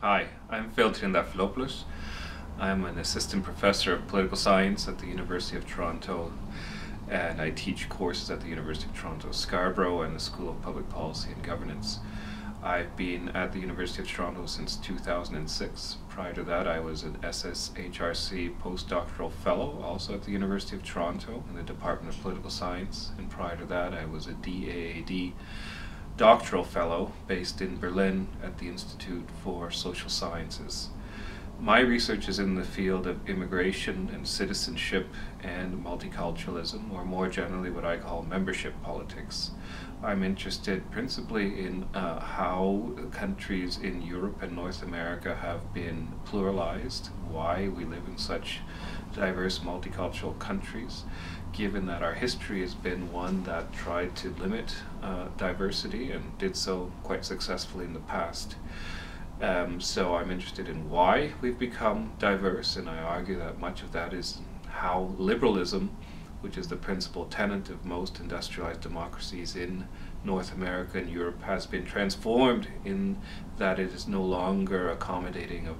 Hi, I'm Triadafilopoulos. I'm an assistant professor of political science at the University of Toronto, and I teach courses at the University of Toronto Scarborough and the School of Public Policy and Governance. I've been at the University of Toronto since 2006. Prior to that, I was an SSHRC postdoctoral fellow, also at the University of Toronto in the Department of Political Science, and prior to that, I was a DAAD doctoral fellow based in Berlin at the Institute for Social Sciences. My research is in the field of immigration and citizenship and multiculturalism, or more generally what I call membership politics. I'm interested principally in how countries in Europe and North America have been pluralized, why we live in such diverse multicultural countries, given that our history has been one that tried to limit diversity and did so quite successfully in the past. So I'm interested in why we've become diverse, and I argue that much of that is how liberalism, which is the principal tenet of most industrialized democracies in North America and Europe, has been transformed in that it is no longer accommodating of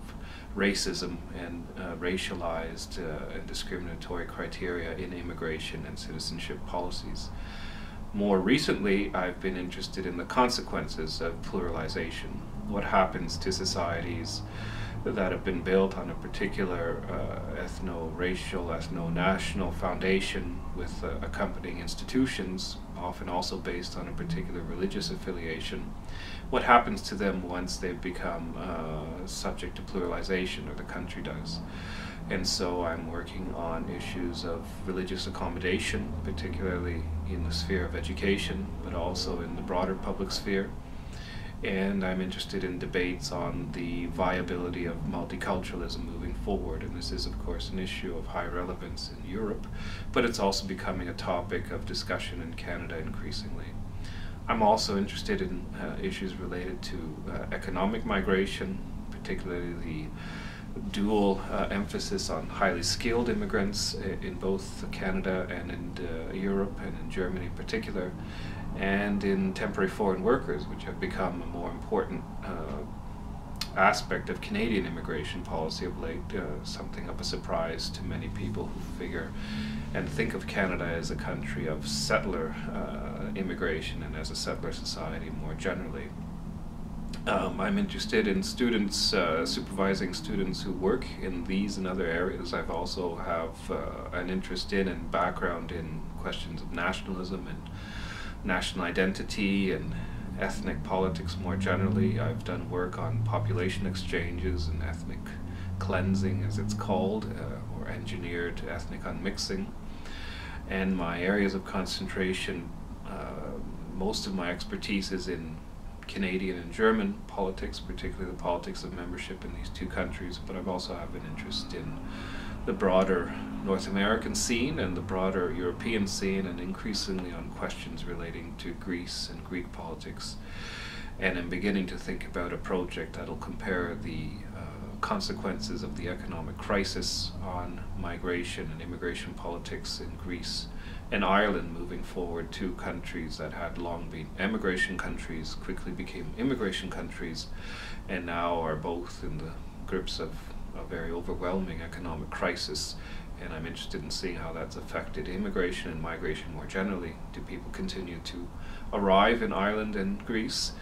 racism and racialized and discriminatory criteria in immigration and citizenship policies. More recently, I've been interested in the consequences of pluralization. What happens to societies that have been built on a particular ethno-racial, ethno-national foundation with accompanying institutions, often also based on a particular religious affiliation. What happens to them once they've become subject to pluralization, or the country does? And so I'm working on issues of religious accommodation, particularly in the sphere of education, but also in the broader public sphere. And I'm interested in debates on the viability of multiculturalism moving forward. And this is, of course, an issue of high relevance in Europe, but it's also becoming a topic of discussion in Canada increasingly. I'm also interested in issues related to economic migration, particularly the dual emphasis on highly skilled immigrants in both Canada and in Europe and in Germany in particular, and in temporary foreign workers, which have become a more important aspect of Canadian immigration policy of late, something of a surprise to many people who figure and think of Canada as a country of settler immigration and as a settler society more generally. I'm interested in students, supervising students who work in these and other areas. I've also have an interest in and background in questions of nationalism and national identity and ethnic politics more generally. I've done work on population exchanges and ethnic cleansing, as it's called, or engineered ethnic unmixing. And my areas of concentration, most of my expertise is in Canadian and German politics, particularly the politics of membership in these two countries, but I've also have an interest in the broader North American scene and the broader European scene, and increasingly on questions relating to Greece and Greek politics. And I'm beginning to think about a project that'll compare the consequences of the economic crisis on migration and immigration politics in Greece and Ireland moving forward, two countries that had long been emigration countries, quickly became immigration countries, and now are both in the grips of a very overwhelming economic crisis. And I'm interested in seeing how that's affected immigration and migration more generally. Do people continue to arrive in Ireland and Greece?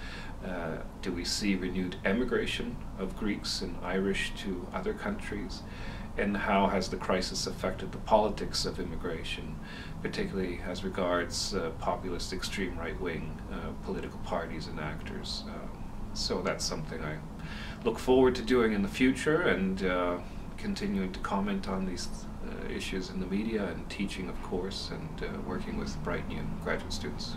Do we see renewed emigration of Greeks and Irish to other countries? And how has the crisis affected the politics of immigration, particularly as regards populist extreme right-wing political parties and actors? So that's something I look forward to doing in the future, and continuing to comment on these issues in the media, and teaching, of course, and working with bright new graduate students.